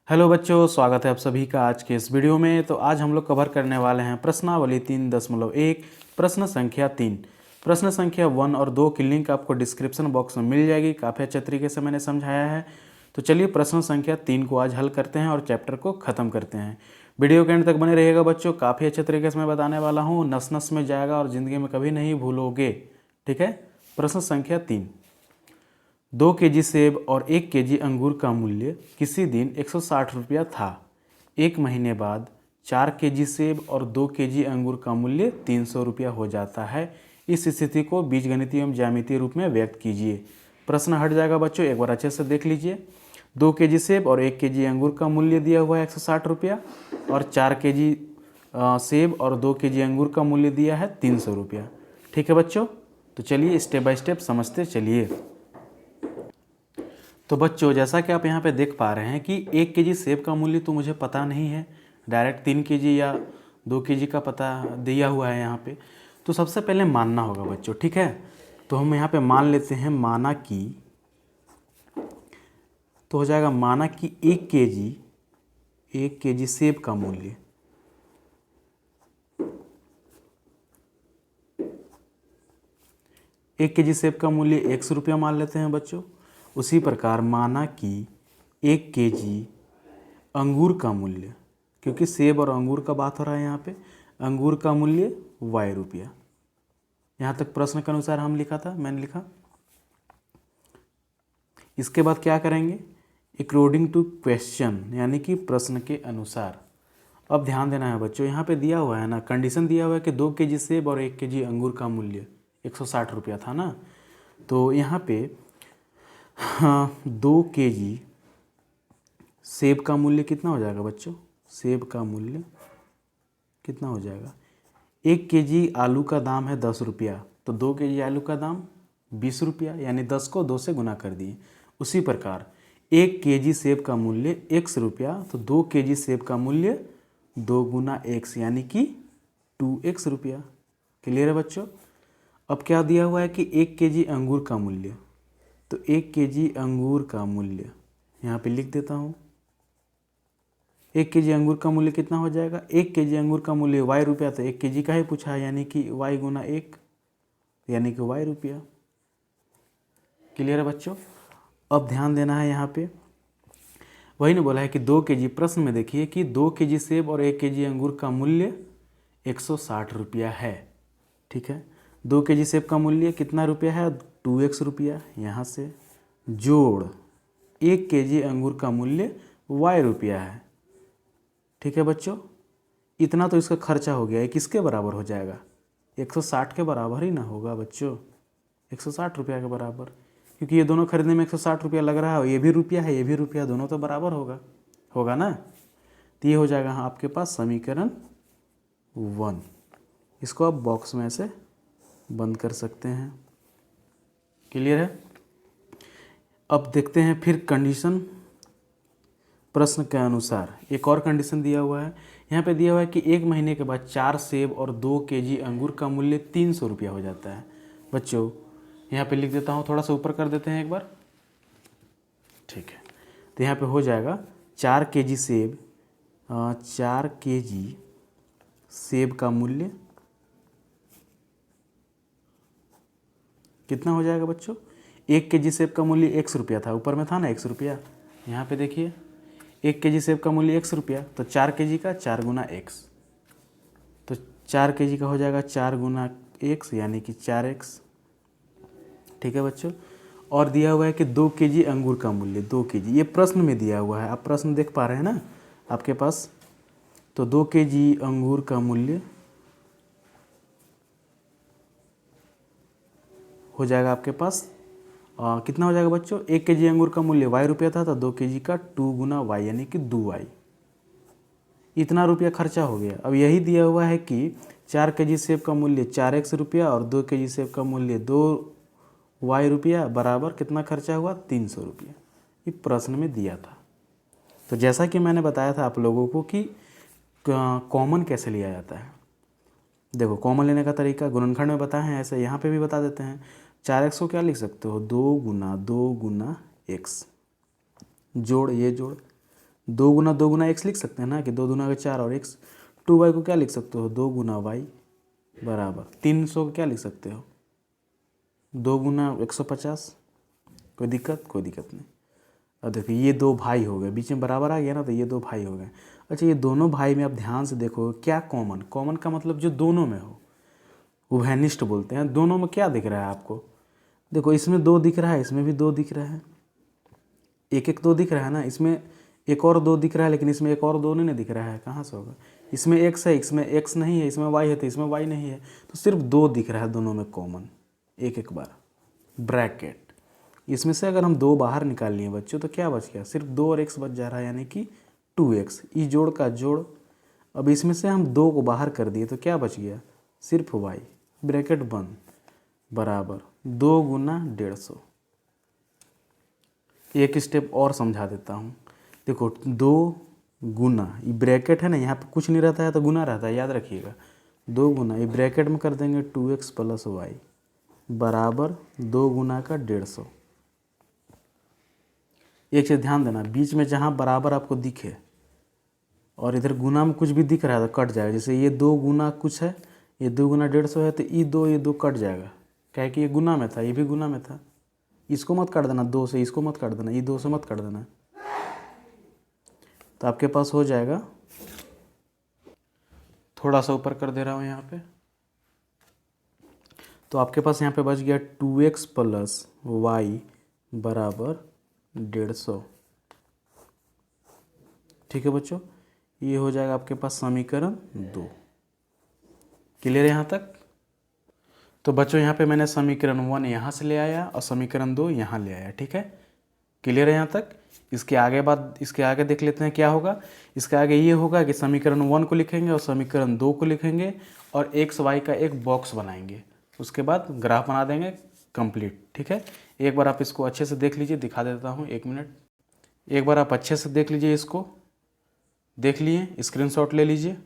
Hello बच्चों, स्वागत है आप सभी का आज के इस वीडियो में। तो आज हम लोग कवर करने वाले हैं प्रश्नावली 3.1 प्रश्न संख्या 3। प्रश्न संख्या 1 और 2 की लिंक आपको डिस्क्रिप्शन बॉक्स में मिल जाएगी। काफ़ी अच्छे तरीके से मैंने समझाया है। तो चलिए प्रश्न संख्या 3 को आज हल करते हैं और चैप्टर को ख़त्म करते हैं। वीडियो के एंड तक बने रहिएगा बच्चों, काफ़ी अच्छे तरीके से मैं बताने वाला हूँ, नस नस में जाएगा और ज़िंदगी में कभी नहीं भूलोगे। ठीक है। प्रश्न संख्या 3, 2 केजी सेब और 1 केजी अंगूर का मूल्य किसी दिन 160 रुपया था। एक महीने बाद 4 केजी सेब और 2 केजी अंगूर का मूल्य 300 रुपया हो जाता है। इस स्थिति को बीजगणितीय एवं ज्यामितीय रूप में व्यक्त कीजिए। प्रश्न हट जाएगा बच्चों, एक बार अच्छे से देख लीजिए। 2 केजी सेब और 1 केजी अंगूर का मूल्य दिया हुआ है 160 रुपया, और 4 केजी सेब और 2 केजी अंगूर का मूल्य दिया है 300 रुपया। ठीक है बच्चों, तो चलिए स्टेप बाय स्टेप समझते चलिए। तो बच्चों, जैसा कि आप यहाँ पे देख पा रहे हैं कि 1 केजी सेब का मूल्य तो मुझे पता नहीं है, डायरेक्ट 3 केजी या 2 केजी का पता दिया हुआ है यहाँ पे। तो सबसे पहले मानना होगा बच्चों, ठीक है। तो हम यहाँ पे मान लेते हैं, माना कि, तो हो जाएगा माना कि 1 केजी सेब का मूल्य 1 केजी सेब का मूल्य 100 रुपया मान लेते हैं बच्चों। उसी प्रकार माना कि 1 केजी अंगूर का मूल्य, क्योंकि सेब और अंगूर का बात हो रहा है यहाँ पे, अंगूर का मूल्य y रुपया। यहाँ तक प्रश्न के अनुसार हम लिखा था, मैंने लिखा। इसके बाद क्या करेंगे, अकॉर्डिंग टू क्वेश्चन, यानी कि प्रश्न के अनुसार। अब ध्यान देना है बच्चों, यहाँ पे दिया हुआ है ना, कंडीशन दिया हुआ है कि 2 केजी सेब और 1 केजी अंगूर का मूल्य 160 रुपया था ना। तो यहाँ पे 2 केजी सेब का मूल्य कितना हो जाएगा बच्चों, सेब का मूल्य कितना हो जाएगा, 1 केजी आलू का दाम है 10 रुपया, तो 2 केजी आलू का दाम 20 रुपया, यानी 10 को 2 से गुना कर दिए। उसी प्रकार 1 केजी सेब का मूल्य 100 रुपया, तो 2 केजी सेब का मूल्य 2 गुना x, यानी कि 2x रुपया। क्लियर है बच्चों। अब क्या दिया हुआ है कि 1 केजी अंगूर का मूल्य, तो 1 केजी अंगूर का मूल्य यहाँ पे लिख देता हूँ। 1 केजी अंगूर का मूल्य कितना हो जाएगा, 1 केजी अंगूर का मूल्य y रुपया, तो 1 केजी का ही पूछा है, यानी कि y गुना 1, यानी कि y रुपया। क्लियर है बच्चों। अब ध्यान देना है यहाँ पे, वही ने बोला है कि 2 केजी, प्रश्न में देखिए कि 2 केजी सेब और 1 केजी अंगूर का मूल्य 160 रुपया है। ठीक है, 2 केजी सेब का मूल्य कितना रुपया है, 2x रुपया। यहाँ से जोड़ 1 केजी अंगूर का मूल्य y रुपया है। ठीक है बच्चों, इतना तो इसका खर्चा हो गया है, किसके बराबर हो जाएगा, 160 के बराबर ही ना होगा बच्चों, 160 रुपया के बराबर, क्योंकि ये दोनों खरीदने में 160 रुपया लग रहा है, ये भी रुपया है, ये भी रुपया, दोनों तो बराबर होगा ना। तो ये हो जाएगा आपके पास समीकरण 1। इसको आप बॉक्स में ऐसे बंद कर सकते हैं। क्लियर है। अब देखते हैं फिर कंडीशन, प्रश्न के अनुसार एक और कंडीशन दिया हुआ है। यहाँ पे दिया हुआ है कि 1 महीने के बाद 4 सेब और 2 केजी अंगूर का मूल्य 300 रुपया हो जाता है। बच्चों यहाँ पे लिख देता हूँ, थोड़ा सा ऊपर कर देते हैं एक बार। ठीक है, तो यहाँ पे हो जाएगा 4 केजी सेब, 4 केजी सेब का मूल्य कितना हो जाएगा बच्चों, 1 केजी सेब का मूल्य 100 रुपया था, ऊपर में था ना 100 रुपया। यहाँ पे देखिए 1 केजी सेब का मूल्य 100 रुपया, तो 4 केजी का 4 गुना x, तो 4 केजी का हो जाएगा 4 गुना x, यानी कि 4x। ठीक है बच्चों। और दिया हुआ है कि 2 केजी अंगूर का मूल्य, 2 केजी, ये प्रश्न में दिया हुआ है, आप प्रश्न देख पा रहे हैं ना आपके पास। तो 2 केजी अंगूर का मूल्य हो जाएगा आपके पास कितना हो जाएगा बच्चों, 1 केजी अंगूर का मूल्य y रुपया था, तो 2 केजी का 2 गुना y, यानी कि 2y। इतना रुपया खर्चा हो गया। अब यही दिया हुआ है कि 4 केजी सेब का मूल्य 4x रुपया और 2 केजी सेब का मूल्य 2y रुपया बराबर कितना खर्चा हुआ, 300 रुपया। ये प्रश्न में दिया था। तो जैसा कि मैंने बताया था आप लोगों को कि कॉमन कैसे लिया जाता है। देखो कॉमन लेने का तरीका गुणनखंड में बताए हैं, ऐसे यहाँ पे भी बता देते हैं। 4x को क्या लिख सकते हो, 2 गुना x, जोड़ ये जोड़ दो गुना एक्स लिख सकते हैं ना कि 2 दूना का 4 और एक्स। 2y को क्या लिख सकते हो 2 गुना वाई बराबर 300 को क्या लिख सकते हो 2 गुना 150। कोई दिक्कत नहीं। अब देखिए ये दो भाई हो गए, बीच में बराबर आ गया ना, तो ये दो भाई हो गए। अच्छा ये दोनों भाई में आप ध्यान से देखो क्या कॉमन का मतलब जो दोनों में हो, उभयनिष्ठ बोलते हैं। दोनों में क्या दिख रहा है आपको, देखो इसमें 2 दिख रहा है, इसमें भी 2 दिख रहा है, एक एक 2 दिख रहा है ना, इसमें एक और 2 दिख रहा है, लेकिन इसमें एक और 2 नहीं दिख रहा है, कहाँ से होगा। इसमें x है, इसमें x नहीं है, इसमें y है, तो इसमें y नहीं है, तो सिर्फ 2 दिख रहा है दोनों में कॉमन। एक बार ब्रैकेट, इसमें से अगर हम 2 बाहर निकाल लिए बच्चों तो क्या बच गया, सिर्फ 2 और x बच जा रहा है, यानी कि 2x। ई जोड़ का जोड़। अब इसमें से हम 2 को बाहर कर दिए तो क्या बच गया, सिर्फ y। ब्रैकेट बंद बराबर 2 गुना 150। एक स्टेप और समझा देता हूँ। देखो 2 गुना, ये ब्रैकेट है ना, यहाँ पे कुछ नहीं रहता है तो गुना रहता है, याद रखिएगा। 2 गुना, ये ब्रैकेट में कर देंगे 2x प्लस वाई बराबर 2 गुना का 150। एक चीज़ ध्यान देना, बीच में जहाँ बराबर आपको दिखे और इधर गुना में कुछ भी दिख रहा है तो कट जाएगा। जैसे ये 2 गुना कुछ है, ये 2 गुना 150 है, तो ये दो कट जाएगा, क्या है कि ये गुना में था, ये भी गुना में था। इसको मत काट देना 2 से, इसको मत काट देना, ये 2 से मत काट देना, तो आपके पास हो जाएगा। थोड़ा सा ऊपर कर दे रहा हूँ यहाँ पे, तो आपके पास यहाँ पे बच गया 2x प्लस वाई बराबर 150। ठीक है बच्चों, ये हो जाएगा आपके पास समीकरण 2। क्लियर है यहाँ तक। तो बच्चों यहाँ पे मैंने समीकरण 1 यहाँ से ले आया और समीकरण 2 यहाँ ले आया। ठीक है, क्लियर है यहाँ तक। इसके आगे देख लेते हैं क्या होगा। इसके आगे ये होगा कि समीकरण 1 को लिखेंगे और समीकरण 2 को लिखेंगे और एक्स वाई का एक बॉक्स बनाएंगे, उसके बाद ग्राफ बना देंगे कंप्लीट। ठीक है, एक बार आप इसको अच्छे से देख लीजिए, दिखा देता हूँ, 1 मिनट। एक बार आप अच्छे से देख लीजिए, इसको देख लिए, स्क्रीनशॉट ले लीजिए।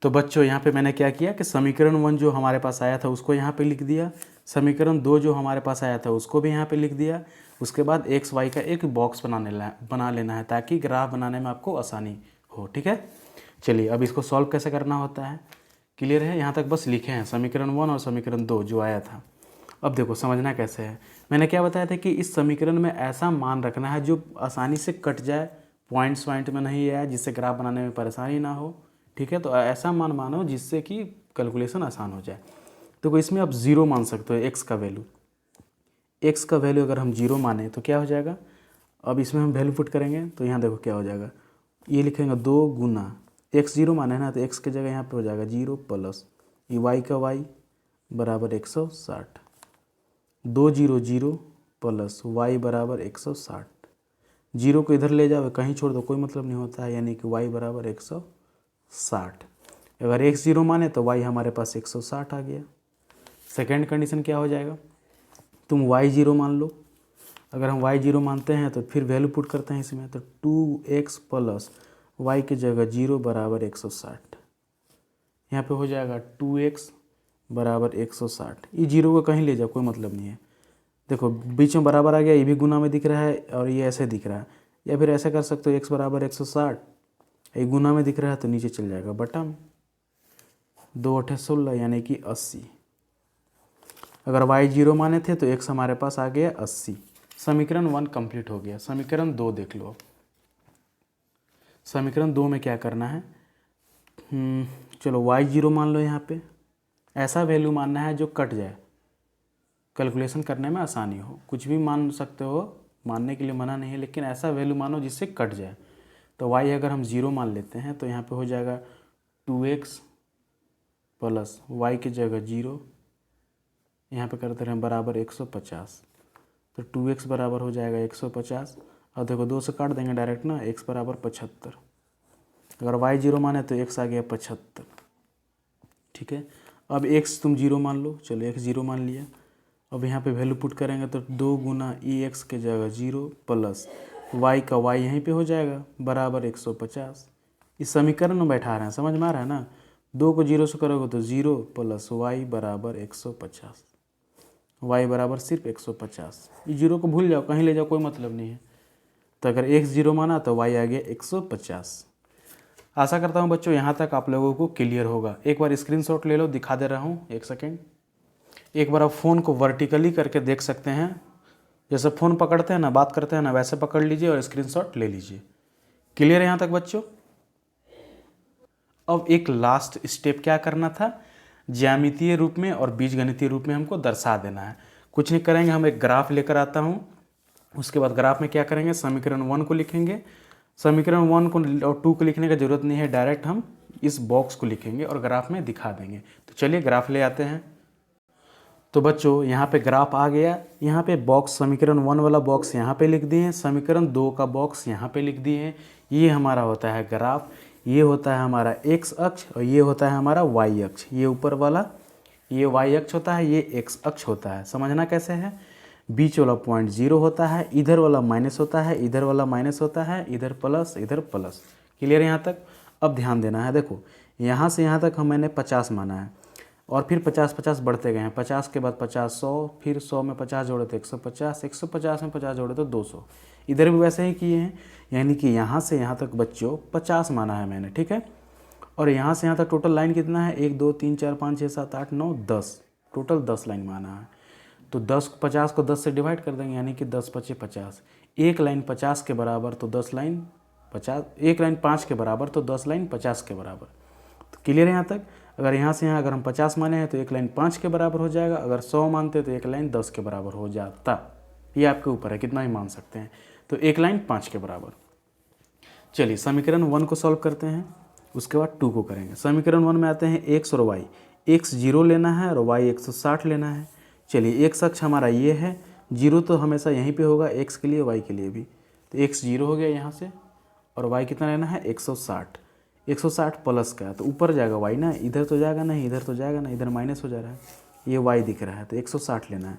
तो बच्चों यहाँ पे मैंने क्या किया कि समीकरण 1 जो हमारे पास आया था उसको यहाँ पे लिख दिया, समीकरण 2 जो हमारे पास आया था उसको भी यहाँ पे लिख दिया। उसके बाद एक्स वाई का एक बॉक्स बना लेना है ताकि ग्राफ बनाने में आपको आसानी हो। ठीक है, चलिए अब इसको सॉल्व कैसे करना होता है, क्लियर है। यहाँ तक बस लिखे हैं समीकरण 1 और समीकरण 2 जो आया था। अब देखो समझना कैसे है। मैंने क्या बताया था कि इस समीकरण में ऐसा मान रखना है जो आसानी से कट जाए, पॉइंट्स में नहीं आए, जिससे ग्राफ बनाने में परेशानी ना हो। ठीक है, तो ऐसा मान मानो जिससे कि कैलकुलेशन आसान हो जाए। तो इसमें आप 0 मान सकते हो, एक्स का वैल्यू अगर हम 0 माने तो क्या हो जाएगा। अब इसमें हम वैल्यू पुट करेंगे तो यहाँ देखो क्या हो जाएगा, ये लिखेंगे 2 गुना एक्स 0 माने ना, तो एक्स की जगह यहाँ पे हो जाएगा 0 प्लस ये वाई का वाई बराबर 160। 2 0 0 प्लस वाई बराबर 160। 0 को इधर ले जाओ, कहीं छोड़ दो, कोई मतलब नहीं होता है, यानी कि वाई बराबर 160। अगर x 0 माने तो y हमारे पास 160 आ गया। सेकेंड कंडीशन क्या हो जाएगा, तुम y 0 मान लो। अगर हम y 0 मानते हैं तो फिर वैल्यू पुट करते हैं इसमें, तो 2x प्लस y की जगह 0 बराबर 160। यहाँ पे हो जाएगा 2x बराबर 160। ये 0 को कहीं ले जाओ, कोई मतलब नहीं है। देखो बीच में बराबर आ गया, ये भी गुना में दिख रहा है और ये ऐसे दिख रहा है, या फिर ऐसे कर सकते हो x बराबर 160, ये गुना में दिख रहा है तो नीचे चल जाएगा बटा में। 2 8 16 यानी कि 80। अगर y 0 माने थे तो x हमारे पास आ गया 80। समीकरण 1 कंप्लीट हो गया। समीकरण 2 देख लो। समीकरण 2 में क्या करना है, चलो y 0 मान लो। यहाँ पे ऐसा वैल्यू मानना है जो कट जाए, कैलकुलेशन करने में आसानी हो। कुछ भी मान सकते हो, मानने के लिए मना नहीं है, लेकिन ऐसा वैल्यू मानो जिससे कट जाए। तो y अगर हम 0 मान लेते हैं तो यहाँ पे हो जाएगा 2x प्लस वाई की जगह 0, यहाँ पे करते रहें बराबर 150। तो 2x बराबर हो जाएगा 150। और देखो 2 से काट देंगे डायरेक्ट ना, x बराबर 75। अगर y 0 माने तो x आ गया 75। ठीक है, अब x तुम 0 मान लो। चलो x 0 मान लिया। अब यहाँ पे वैल्यू पुट करेंगे तो 2 गुना x के जगह 0 प्लस y का y यहीं पे हो जाएगा बराबर 150। इस समीकरण में बैठा रहे हैं, समझ में आ रहा है ना। 2 को 0 से करोगे तो 0 प्लस y बराबर 150। y बराबर सिर्फ 150। इस 0 को भूल जाओ, कहीं ले जाओ, कोई मतलब नहीं है। तो अगर x 0 माना तो y आ गया 150। आशा करता हूँ बच्चों यहाँ तक आप लोगों को क्लियर होगा। एक बार स्क्रीनशॉट ले लो, दिखा दे रहा हूँ, एक सेकेंड। एक बार आप फ़ोन को वर्टिकली करके देख सकते हैं, जैसे फ़ोन पकड़ते हैं ना, बात करते हैं ना, वैसे पकड़ लीजिए और स्क्रीनशॉट ले लीजिए। क्लियर है यहाँ तक बच्चों? अब एक लास्ट स्टेप क्या करना था, ज्यामितीय रूप में और बीजगणितीय रूप में हमको दर्शा देना है। कुछ नहीं करेंगे, हम एक ग्राफ लेकर आता हूँ। उसके बाद ग्राफ में क्या करेंगे, समीकरण 1 को लिखेंगे। समीकरण 1 को और 2 को लिखने का जरूरत नहीं है, डायरेक्ट हम इस बॉक्स को लिखेंगे और ग्राफ में दिखा देंगे। तो चलिए ग्राफ ले आते हैं। तो बच्चों यहाँ पे ग्राफ आ गया। यहाँ पे बॉक्स समीकरण 1 वाला बॉक्स यहाँ पे लिख दिए हैं, समीकरण 2 का बॉक्स यहाँ पे लिख दिए हैं। ये हमारा होता है ग्राफ, ये होता है हमारा x अक्ष और ये होता है हमारा y अक्ष। ये ऊपर वाला ये y अक्ष होता है, ये x अक्ष होता है। समझना कैसे है, बीच वाला पॉइंट 0 होता है, इधर वाला माइनस होता है, इधर वाला माइनस होता है, इधर प्लस इधर प्लस। क्लियर है यहाँ तक? अब ध्यान देना है, देखो यहाँ से यहाँ तक मैंने 50 माना है और फिर 50 बढ़ते गए हैं। 50 के बाद 50 100, फिर 100 में 50 जोड़े तो 150, 150 में 50 जोड़े तो 200। इधर भी वैसे ही किए हैं, यानी कि यहाँ से यहाँ तक बच्चों 50 माना है मैंने, ठीक है। और यहाँ से यहाँ तक टोटल लाइन कितना है, 1 2 3 4 5 6 7 8 9 10, टोटल 10 लाइन माना है। तो 50 को 10 से डिवाइड कर देंगे, यानी कि 10 पचे 50। एक लाइन 50 के बराबर तो 10 लाइन 50, एक लाइन 5 के बराबर तो 10 लाइन 50 के बराबर। तो क्लियर है यहाँ तक? अगर यहाँ से यहाँ अगर हम 50 माने हैं तो एक लाइन 5 के बराबर हो जाएगा, अगर 100 मानते हैं तो एक लाइन 10 के बराबर हो जाता। ये आपके ऊपर है, कितना ही मान सकते हैं। तो एक लाइन 5 के बराबर। चलिए समीकरण 1 को सॉल्व करते हैं, उसके बाद 2 को करेंगे। समीकरण 1 में आते हैं x और y। x 0 लेना है और y 160 लेना है। चलिए x अक्ष हमारा ये है, 0 तो हमेशा यहीं पे होगा, x के लिए y के लिए भी। तो x 0 हो गया यहाँ से और y कितना लेना है 160। 160 प्लस का तो ऊपर जाएगा y ना, इधर तो जाएगा नहीं, इधर तो जाएगा ना, इधर माइनस हो जा रहा है, ये y दिख रहा है। तो 160 लेना है।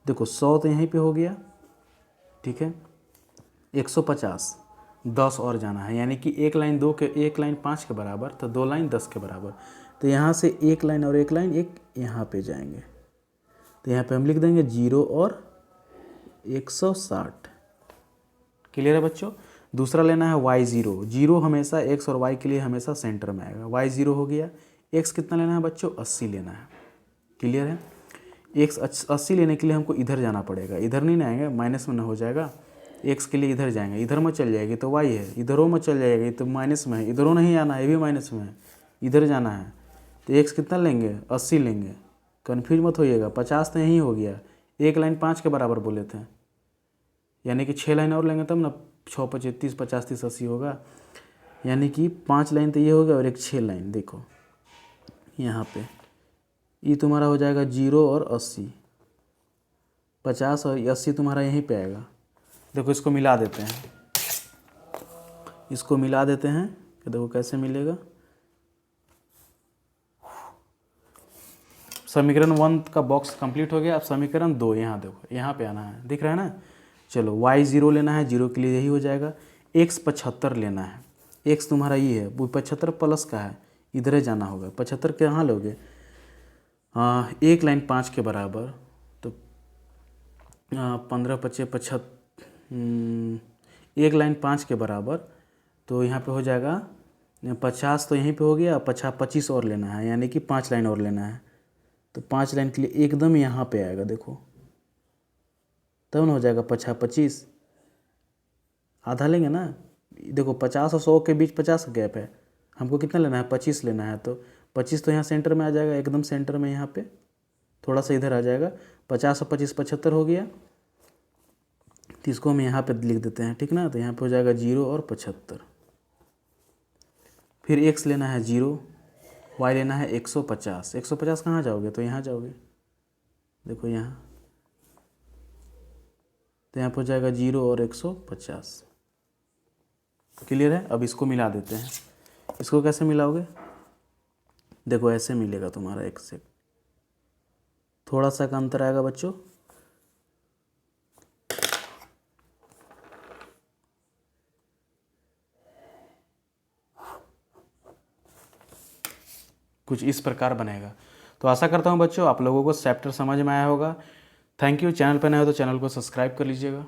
देखो 100 तो यहीं पे हो गया, ठीक है। 150 10 और जाना है, यानी कि एक लाइन 5 के बराबर तो 2 लाइन 10 के बराबर। तो यहाँ से एक लाइन और एक लाइन एक यहाँ पे जाएंगे, तो यहाँ पे हम लिख देंगे 0 और 160। क्लियर है बच्चों? दूसरा लेना है y 0। 0 हमेशा x और y के लिए हमेशा सेंटर में आएगा। y 0 हो गया। x कितना लेना है बच्चों? 80 लेना है। क्लियर है? x 80 लेने के लिए हमको इधर जाना पड़ेगा, इधर नहीं ना आएंगे, माइनस में ना हो जाएगा। x के लिए इधर जाएंगे, इधर में चल जाएगी तो y है, इधरों में चल जाएगी तो माइनस में है, इधरों नहीं आना है, ये भी माइनस में है, इधर जाना है। तो x कितना लेंगे? 80 लेंगे। कन्फ्यूज मत होइएगा, 50 तो यहीं हो गया, एक लाइन 5 के बराबर बोले थे, यानी कि 6 लाइन और लेंगे तब ना 6 25 30 50 30 80 होगा, यानी कि 5 लाइन तो ये हो गया और एक 6 लाइन। देखो यहाँ पे ये तुम्हारा हो जाएगा 0 और 80, 50 और 80 तुम्हारा यहीं पे आएगा। देखो इसको मिला देते हैं, इसको मिला देते हैं, देखो कैसे मिलेगा। समीकरण 1 का बॉक्स कंप्लीट हो गया। अब समीकरण 2, यहाँ देखो, यहाँ पे आना है, दिख रहा है ना। चलो y 0 लेना है, 0 के लिए यही हो जाएगा। x 75 लेना है, x तुम्हारा ये है, वो 75 प्लस का है, इधर ही जाना होगा। 75 के यहाँ लोगे, एक लाइन 5 के बराबर तो 15 पचे 75, एक लाइन 5 के बराबर तो यहाँ पे हो जाएगा 50, तो यहीं पे हो गया। 25 और लेना है, यानी कि 5 लाइन और लेना है। तो 5 लाइन के लिए एकदम यहाँ पे आएगा, देखो तब ना हो जाएगा 25। आधा लेंगे ना, देखो 50 और 100 के बीच 50 का गैप है, हमको कितना लेना है? 25 लेना है। तो 25 तो यहाँ सेंटर में आ जाएगा, एकदम सेंटर में, यहाँ पे थोड़ा सा इधर आ जाएगा। 50 और 25 75 हो गया। तो इसको हम यहाँ पे लिख देते हैं, ठीक ना। तो यहाँ पे हो जाएगा 0 और 75। फिर x लेना है 0, y लेना है 150। 150 कहाँ जाओगे? तो यहाँ जाओगे, देखो यहाँ, तो यहाँ पर हो जाएगा 0 और 150। क्लियर है? अब इसको मिला देते हैं। इसको कैसे मिलाओगे? देखो ऐसे मिलेगा तुम्हारा, एक से थोड़ा सा का अंतर आएगा बच्चों। कुछ इस प्रकार बनेगा। तो आशा करता हूँ बच्चों आप लोगों को चैप्टर समझ में आया होगा। Thank you. चैनल पर नए हो तो चैनल को सब्सक्राइब कर लीजिएगा।